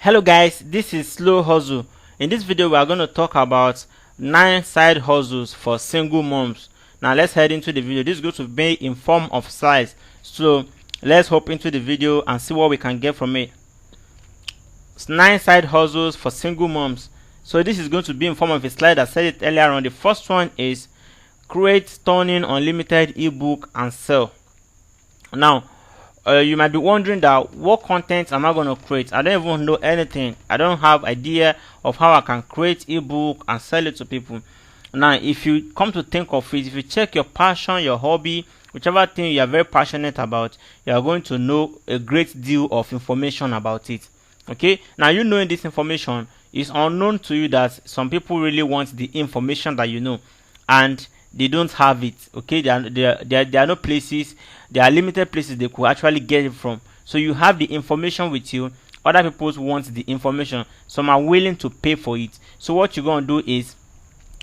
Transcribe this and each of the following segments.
Hello guys, this is Slow Hustle. In this video we are going to talk about 9 side hustles for single moms. Now let's head into the video. This is going to be in form of slides, so let's hop into the video and see what we can get from it. It's 9 side hustles for single moms. So this is going to be in form of a slide. I said it earlier on. The first one is create stunning unlimited ebook and sell. Now you might be wondering that what content am I going to create? I don't even know anything. I don't have idea of how I can create ebook and sell it to people. Now if you come to think of it, if you check your passion, your hobby, whichever thing you are very passionate about, you are going to know a great deal of information about it. Okay, now you knowing this information is unknown to you that some people really want the information that you know and they don't have it. Okay, there are no places, there are limited places they could actually get it from. So you have the information with you, other people want the information, some are willing to pay for it. So what you're going to do is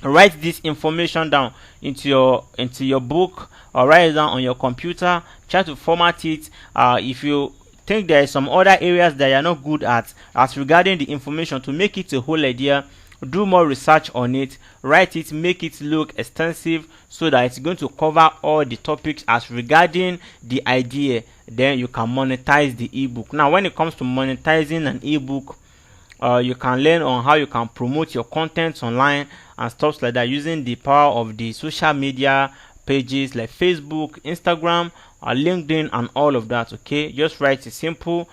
write this information down into your book, or write it down on your computer. Try to format it. If you think there are some other areas that you're not good at as regarding the information, to make it a whole idea, do more research on it, write it, make it look extensive so that it's going to cover all the topics as regarding the idea. Then you can monetize the ebook. Now when it comes to monetizing an ebook, you can learn on how you can promote your content online and stuff like that using the power of the social media pages like Facebook, Instagram, LinkedIn, and all of that. Okay, just write a simple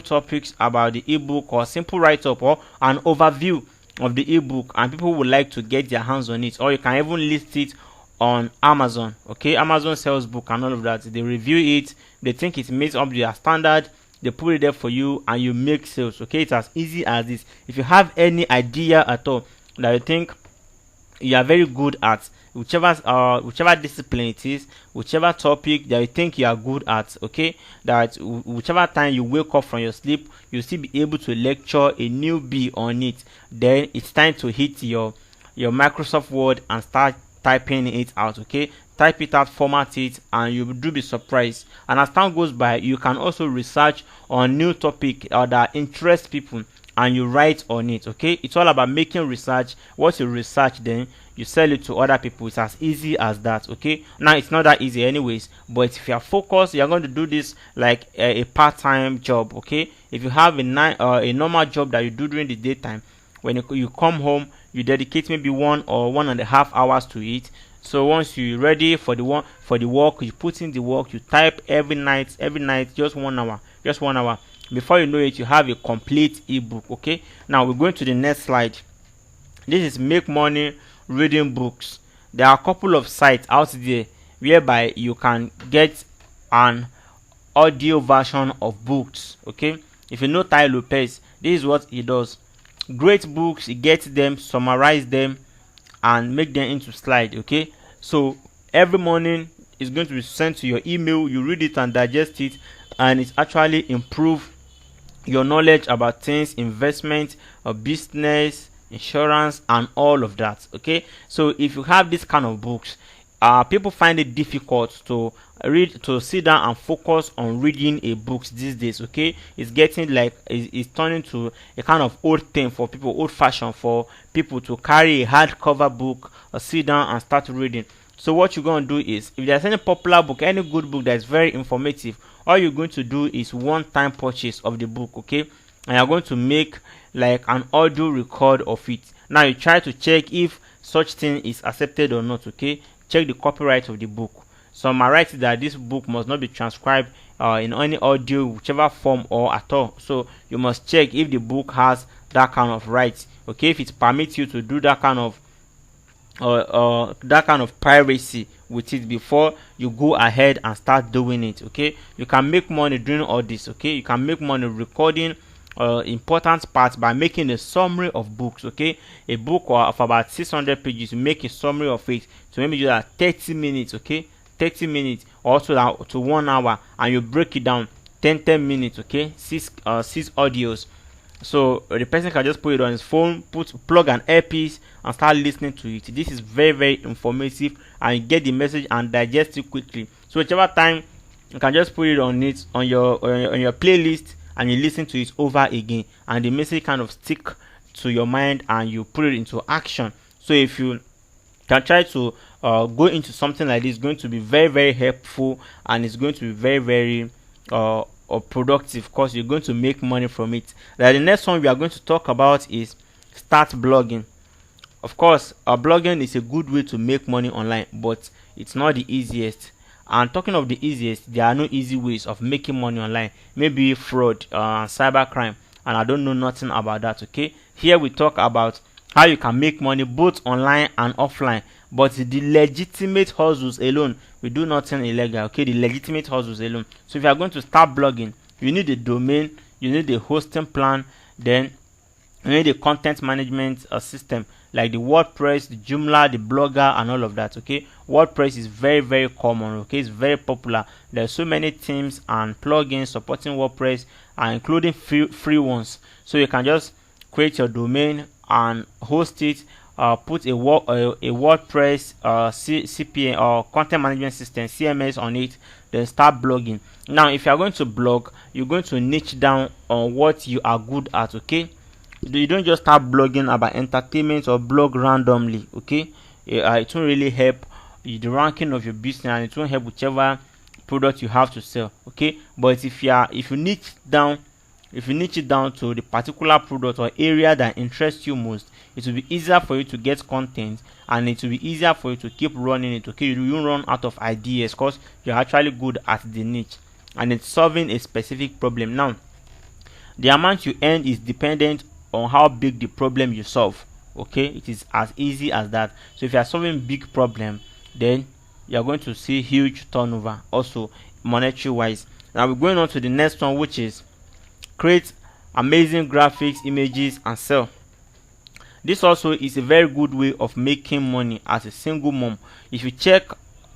topics about the ebook, or simple write-up or an overview of the ebook, and people would like to get their hands on it. Or you can even list it on Amazon. Okay, Amazon sells book and all of that. They review it, they think it meets up to their standard, they put it there for you and you make sales. Okay, it's as easy as this. If you have any idea at all that you think you are very good at, whichever discipline it is, whichever topic that you think you are good at, okay, that whichever time you wake up from your sleep, you'll still be able to lecture a newbie on it. Then it's time to hit your Microsoft Word and start typing it out. Okay, type it out, format it, and you do be surprised. And as time goes by, you can also research on new topic that interest people and you write on it. Okay, it's all about making research. What you research, then you sell it to other people. It's as easy as that. Okay, now it's not that easy anyways, but if you are focused, you're going to do this like a part-time job. Okay, if you have a normal job that you do during the daytime, when you come home, you dedicate maybe 1 or 1.5 hours to it. So once you're ready for the work, you put in the work, you type every night, just 1 hour, before you know it, you have a complete ebook. Okay, now we're going to the next slide. This is make money reading books. There are a couple of sites out there whereby you can get an audio version of books. Okay, if you know Tai Lopez, this is what he does. Great books, he gets them, summarize them, and make them into slide. Okay, so every morning it's going to be sent to your email. You read it and digest it, and it's actually improve your knowledge about things, investment, business, insurance, and all of that. Okay, so if you have this kind of books, people find it difficult to sit down and focus on reading a book these days. Okay, it's getting like it's turning to a kind of old thing for people, old fashioned for people to carry a hardcover book or sit down and start reading. So what you're going to do is, if there's any popular book, any good book that is very informative, all you're going to do is one-time purchase of the book. Okay, and you're going to make like an audio record of it. Now you try to check if such thing is accepted or not. Okay, check the copyright of the book. Some are right that this book must not be transcribed in any audio, whichever form or at all. So you must check if the book has that kind of rights. Okay, if it permits you to do that kind of piracy with it before you go ahead and start doing it. Okay, you can make money doing all this. Okay, you can make money recording important parts by making a summary of books. Okay, a book of about 600 pages, you make a summary of it to maybe do that 30 minutes. Okay, 30 minutes or to 1 hour, and you break it down 10 minutes. Okay, six audios. So the person can just put it on his phone, plug an earpiece, and start listening to it. This is very, very informative, and you get the message and digest it quickly. So whichever time, you can just put it on your playlist and you listen to it over again, and the message kind of stick to your mind and you put it into action. So if you can try to go into something like this, it's going to be very, very helpful, and it's going to be very, very productive, because you're going to make money from it. Now the next one we are going to talk about is start blogging. Of course, blogging is a good way to make money online, but it's not the easiest. And talking of the easiest, there are no easy ways of making money online. Maybe fraud, cybercrime, and I don't know nothing about that. Okay, here we talk about how you can make money both online and offline, but the legitimate hustles alone, we do nothing illegal. Okay, the legitimate hustles alone. So if you are going to start blogging, you need a domain, you need a hosting plan, then you need a content management system like the WordPress, the Joomla, the Blogger, and all of that. Okay, WordPress is very, very common. Okay, it's very popular. There's so many themes and plugins supporting WordPress, including free ones. So you can just create your domain and host it, put a WordPress CPA or content management system CMS on it, then start blogging. Now if you are going to blog, you're going to niche down on what you are good at. Okay, you don't just start blogging about entertainment or blog randomly. Okay, it won't really help the ranking of your business, and it won't help whichever product you have to sell. Okay, but if you niche it down to the particular product or area that interests you most, it will be easier for you to get content, and it will be easier for you to keep running it. Okay, you won't run out of ideas because you're actually good at the niche and it's solving a specific problem. Now the amount you earn is dependent on how big the problem you solve. Okay, it is as easy as that. So if you are solving big problem, then you are going to see huge turnover, also monetary wise. Now we're going on to the next one, which is create amazing graphics, images, and sell. This also is a very good way of making money as a single mom. If you check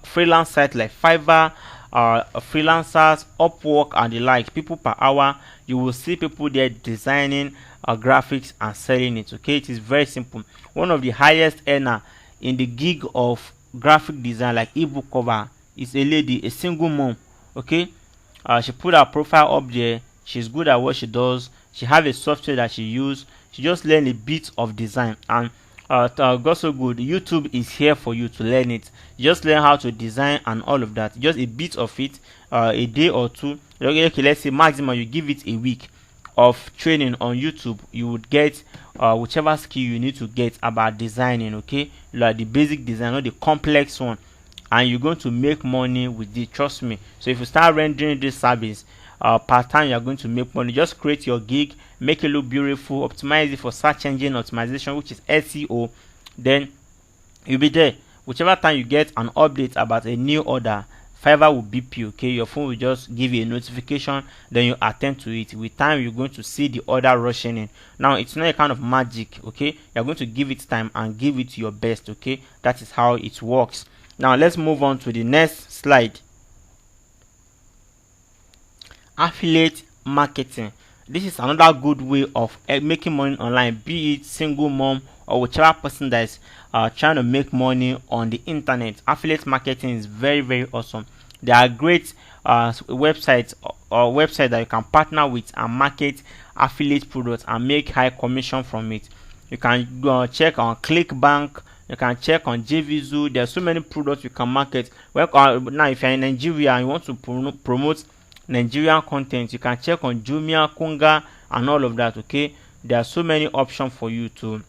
freelance sites like Fiverr, freelancers, Upwork, and the like, people per hour, you will see people there designing graphics and selling it. Okay, it is very simple. One of the highest earner in the gig of graphic design, like ebook cover, is a lady, a single mom. Okay, she put her profile up there. She's good at what she does. She have a software that she use. She just learn a bit of design, and got so good. YouTube is here for you to learn it. You just learn how to design and all of that. Just a bit of it, a day or two. Okay, let's say maximum you give it a week of training on YouTube, you would get whichever skill you need to get about designing. Okay, like the basic design, not the complex one, and you're going to make money with it. Trust me. So if you start rendering this service part time, you're going to make money. Just create your gig, make it look beautiful, optimize it for search engine optimization, which is SEO. Then you'll be there. Whichever time you get an update about a new order, Fiverr will beep you. Okay, your phone will just give you a notification, then you attend to it. With time, you're going to see the order rushing in. Now it's not a kind of magic. Okay, you're going to give it time and give it your best. Okay, that is how it works. Now let's move on to the next slide. Affiliate marketing. This is another good way of making money online, be it single mom or whichever person that is trying to make money on the internet. Affiliate marketing is very, very awesome. There are great websites or websites that you can partner with and market affiliate products and make high commission from it. You can go check on ClickBank. You can check on JVZoo. There are so many products you can market. Well, now if you're in Nigeria and you want to promote Nigerian content, you can check on Jumia, Konga, and all of that. Okay, there are so many options for you to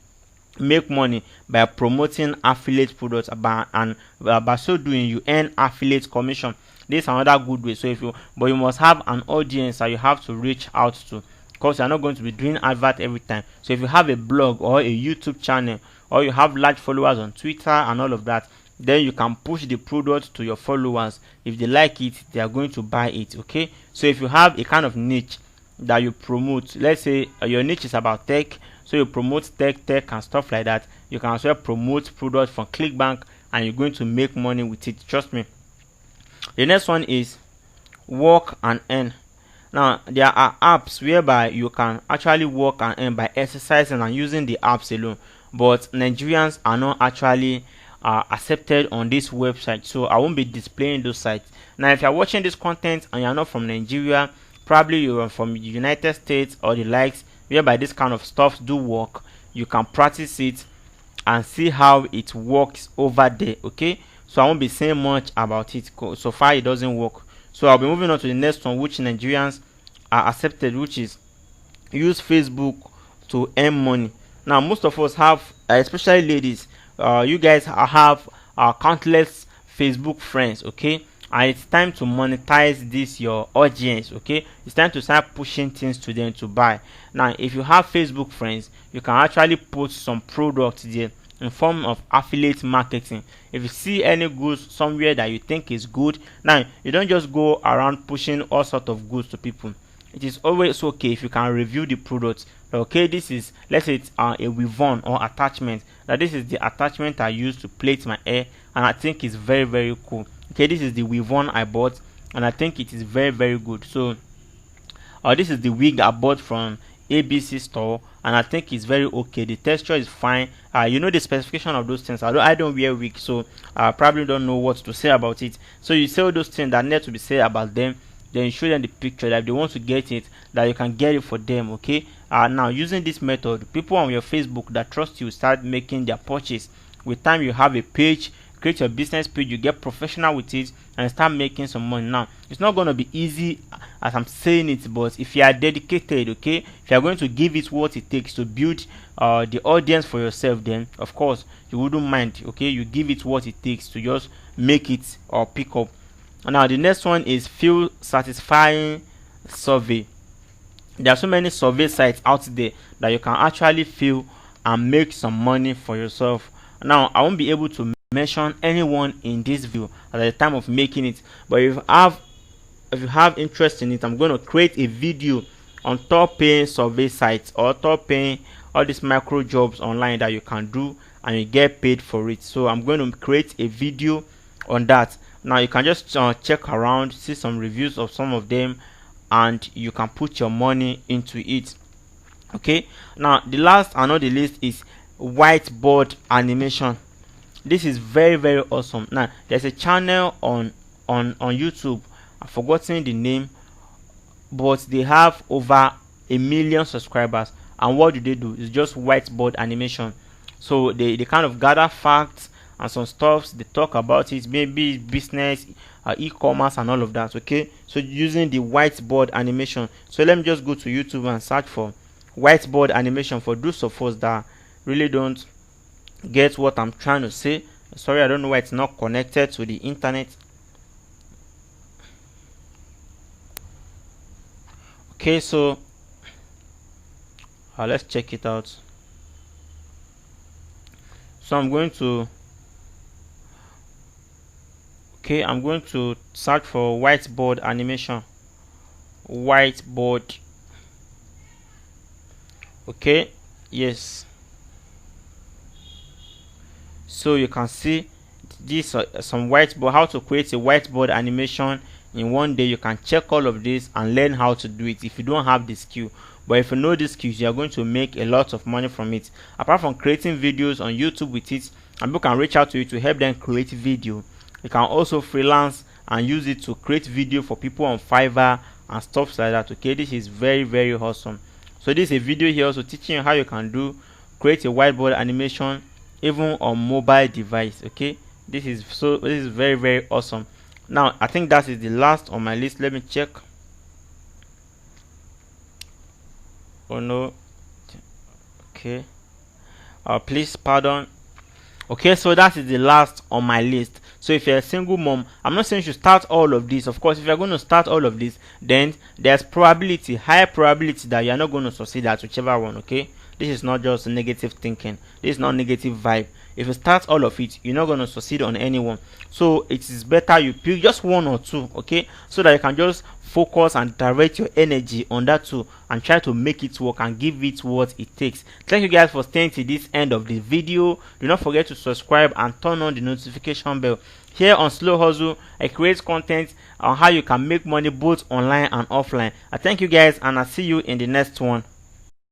make money by promoting affiliate products, and by so doing you earn affiliate commission. This is another good way. So but you must have an audience that you have to reach out to, because you're not going to be doing advert every time. So if you have a blog or a YouTube channel, or you have large followers on Twitter and all of that, then you can push the product to your followers. If they like it, they are going to buy it. Okay, so if you have a kind of niche that you promote, let's say your niche is about tech, so you promote tech and stuff like that, you can as well promote products from ClickBank, and you're going to make money with it. Trust me. The next one is work and earn. Now there are apps whereby you can actually work and earn by exercising and using the apps alone, but Nigerians are not actually accepted on this website, so I won't be displaying those sites. Now if you're watching this content and you're not from Nigeria, probably you are from the United States or the likes, whereby this kind of stuff do work, you can practice it and see how it works over there. Okay, so I won't be saying much about it so far it doesn't work. So I'll be moving on to the next one, which Nigerians are accepted, which is use Facebook to earn money. Now most of us have, especially ladies, you guys have countless Facebook friends. Okay, and it's time to monetize this your audience. Okay, it's time to start pushing things to them to buy. Now if you have Facebook friends, you can actually put some products there in form of affiliate marketing. If you see any goods somewhere that you think is good, now you don't just go around pushing all sort of goods to people. It is always okay if you can review the product. Okay, this is, let's say it's a weave-on or attachment, that this is the attachment I use to plait my hair and I think it's very very cool. Okay, this is the weave-on I bought and I think it is very very good. So this is the wig I bought from ABC store and I think it's very okay. The texture is fine. You know the specification of those things. I don't wear wig, so I probably don't know what to say about it. So you say all those things that need to be said about them, then you show them the picture that if they want to get it, that you can get it for them. Okay, now using this method, people on your Facebook that trust you start making their purchase. With time you have a page, create your business page, you get professional with it and start making some money. Now it's not going to be easy as I'm saying it, but if you are dedicated, okay, if you are going to give it what it takes to build the audience for yourself, then of course you wouldn't mind. Okay, you give it what it takes to just make it or pick up. Now the next one is feel satisfying survey. There are so many survey sites out there that you can actually fill and make some money for yourself. Now I won't be able to mention anyone in this video at the time of making it, but if you have interest in it, I'm going to create a video on top paying survey sites or top paying all these micro jobs online that you can do and you get paid for it. So I'm going to create a video on that. Now you can just check around, see some reviews of some of them, and you can put your money into it. Okay, now the last and not the least is whiteboard animation. This is very very awesome. Now there's a channel on YouTube, I've forgotten the name, but they have over 1 million subscribers, and what do? It's just whiteboard animation. So they kind of gather facts and some stuffs, they talk about it, maybe business, e-commerce and all of that. Okay, so using the whiteboard animation. So let me just go to YouTube and search for whiteboard animation for those of us that really don't get what I'm trying to say. Sorry, I don't know why it's not connected to the internet. Okay, so let's check it out. So I'm going to search for whiteboard animation. Whiteboard. Okay, yes. So you can see this some whiteboard, how to create a whiteboard animation in one day. You can check all of this and learn how to do it if you don't have the skill. But if you know the skills, you are going to make a lot of money from it. Apart from creating videos on YouTube with it, and people can reach out to you to help them create video. You can also freelance and use it to create video for people on Fiverr and stuff like that. Okay, this is very very awesome. So this is a video here also teaching you how you can create a whiteboard animation even on mobile device. Okay, this is very very awesome. Now I think that is the last on my list. Let me check. Oh no. Okay, please pardon. Okay, so that is the last on my list. So if you're a single mom, I'm not saying you should start all of this. Of course, if you're going to start all of this, then there's high probability that you're not going to succeed at whichever one. Okay, this is not just negative thinking. This is not negative vibe. If you start all of it, you're not going to succeed on anyone. So it is better you pick just one or two, okay, so that you can just focus and direct your energy on that two and try to make it work and give it what it takes. Thank you guys for staying to this end of the video. Do not forget to subscribe and turn on the notification bell. Here on Slow Hustle, I create content on how you can make money both online and offline. I thank you guys and I'll see you in the next one.